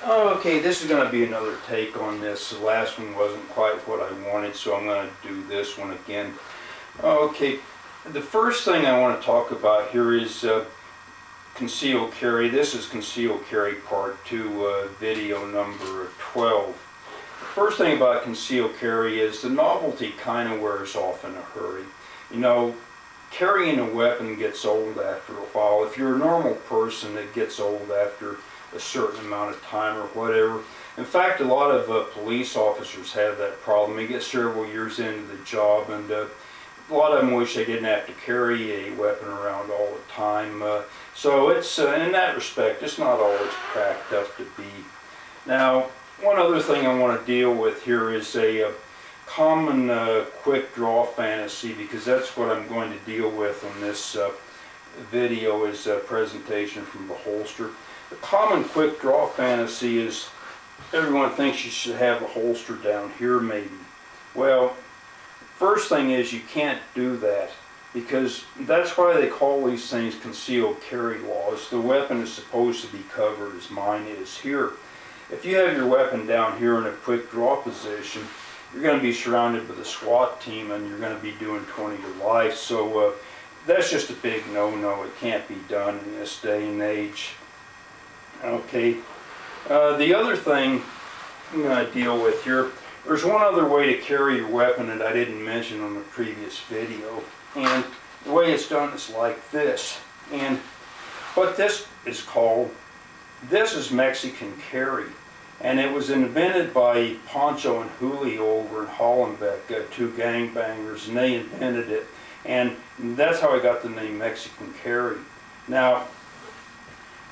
Okay, this is going to be another take on this. The last one wasn't quite what I wanted, so I'm going to do this one again. Okay, the first thing I want to talk about here is concealed carry. This is concealed carry part 2, video number 12. First thing about concealed carry is the novelty kind of wears off in a hurry. You know, carrying a weapon gets old after a while. If you're a normal person, it gets old after a certain amount of time or whatever. In fact, a lot of police officers have that problem. They get several years into the job, and a lot of them wish they didn't have to carry a weapon around all the time. So it's, in that respect, it's not all it's cracked up to be. Now, one other thing I want to deal with here is a common quick draw fantasy, because that's what I'm going to deal with in this video, is a presentation from the holster. The common quick draw fantasy is everyone thinks you should have the holster down here maybe. Well, first thing is you can't do that, because that's why they call these things concealed carry laws. The weapon is supposed to be covered as mine is here. If you have your weapon down here in a quick draw position, you're going to be surrounded with a SWAT team and you're going to be doing 20 to life. So that's just a big no-no. It can't be done in this day and age. Okay, the other thing I'm going to deal with here, there's one other way to carry your weapon that I didn't mention on the previous video, and the way it's done is like this. And what this is called, this is Mexican carry, and it was invented by Pancho and Julio over in Hollenbeck, two gangbangers, and they invented it, and that's how I got the name Mexican carry. Now,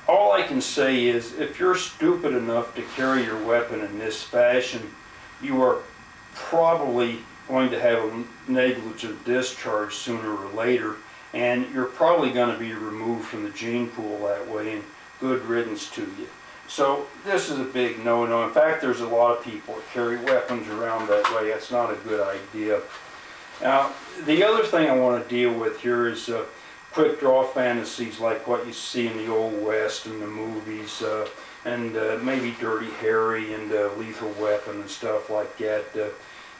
all I can say is, if you're stupid enough to carry your weapon in this fashion, you are probably going to have a negligent discharge sooner or later, and you're probably going to be removed from the gene pool that way, and good riddance to you. So this is a big no-no. In fact, there's a lot of people that carry weapons around that way. That's not a good idea. Now, the other thing I want to deal with here is quick draw fantasies like what you see in the Old West and the movies, and maybe Dirty Harry and Lethal Weapon and stuff like that.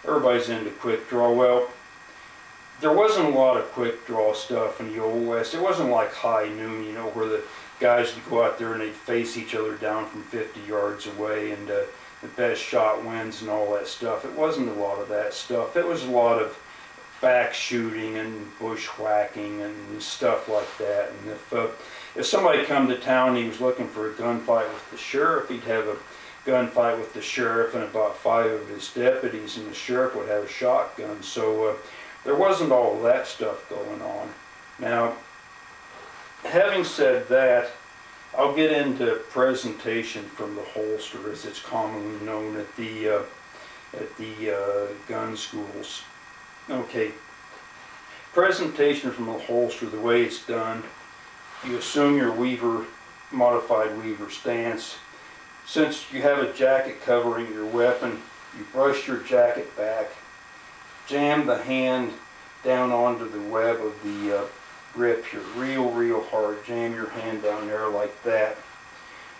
Everybody's into quick draw. Well, there wasn't a lot of quick draw stuff in the Old West. It wasn't like High Noon, you know, where the guys would go out there and they'd face each other down from 50 yards away, and the best shot wins and all that stuff. It wasn't a lot of that stuff. It was a lot of back shooting and bushwhacking and stuff like that. And if somebody come to town and he was looking for a gunfight with the sheriff, he'd have a gunfight with the sheriff and about 5 of his deputies, and the sheriff would have a shotgun. So there wasn't all of that stuff going on. Now, having said that, I'll get into presentation from the holster, as it's commonly known at the gun schools. Okay, presentation from the holster, the way it's done, you assume your Weaver, modified Weaver stance. Since you have a jacket covering your weapon, you brush your jacket back, jam the hand down onto the web of the grip here, real hard. Jam your hand down there like that.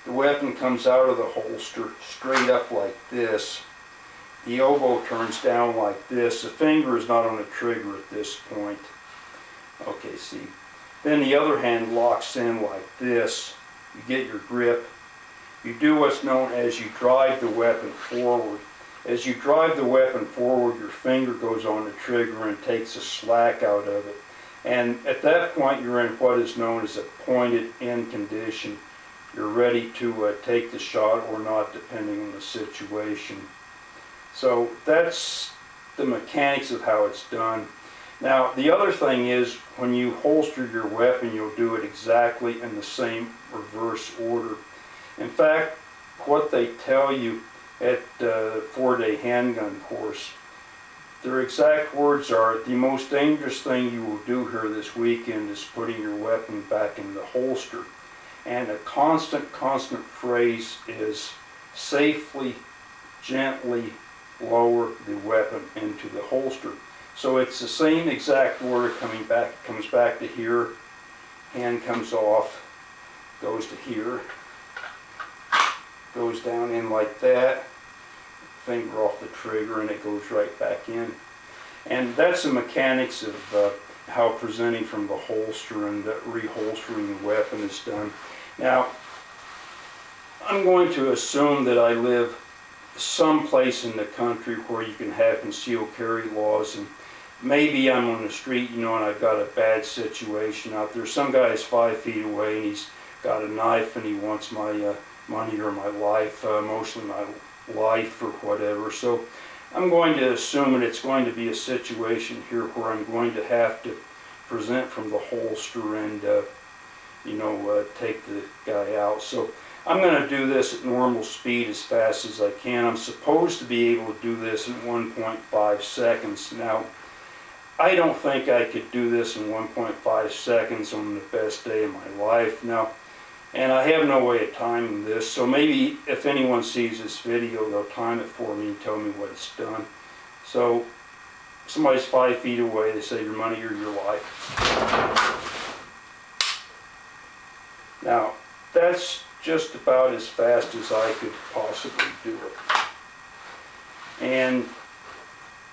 The weapon comes out of the holster straight up like this. The elbow turns down like this. The finger is not on the trigger at this point. Okay, see. Then the other hand locks in like this. You get your grip. You do what's known as you drive the weapon forward. As you drive the weapon forward, your finger goes on the trigger and takes the slack out of it. And at that point, you're in what is known as a pointed end condition. You're ready to take the shot or not, depending on the situation. So that's the mechanics of how it's done. Now, the other thing is, when you holster your weapon, you'll do it exactly in the same reverse order. In fact, what they tell you at the 4-day handgun course, their exact words are, the most dangerous thing you will do here this weekend is putting your weapon back in the holster. And a constant phrase is, safely, gently lower the weapon into the holster. So it's the same exact word coming back. It comes back to here, hand comes off, goes to here, goes down in like that, finger off the trigger, and it goes right back in. And that's the mechanics of how presenting from the holster and reholstering the weapon is done. Now, I'm going to assume that I live someplace in the country where you can have concealed carry laws, and maybe I'm on the street, you know, and I've got a bad situation out there. Some guy is 5 feet away and he's got a knife and he wants my money or my life, mostly my life or whatever. So I'm going to assume that it's going to be a situation here where I'm going to have to present from the holster and, you know, take the guy out. So I'm going to do this at normal speed as fast as I can. I'm supposed to be able to do this in 1.5 seconds. Now, I don't think I could do this in 1.5 seconds on the best day of my life. Now, and I have no way of timing this, so maybe if anyone sees this video, they'll time it for me and tell me what it's done. So, somebody's 5 feet away, they say your money or your life. Now, that's just about as fast as I could possibly do it. And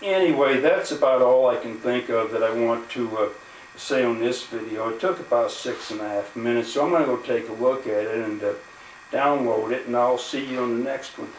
anyway, that's about all I can think of that I want to say on this video. It took about 6.5 minutes, so I'm going to go take a look at it and download it, and I'll see you on the next one.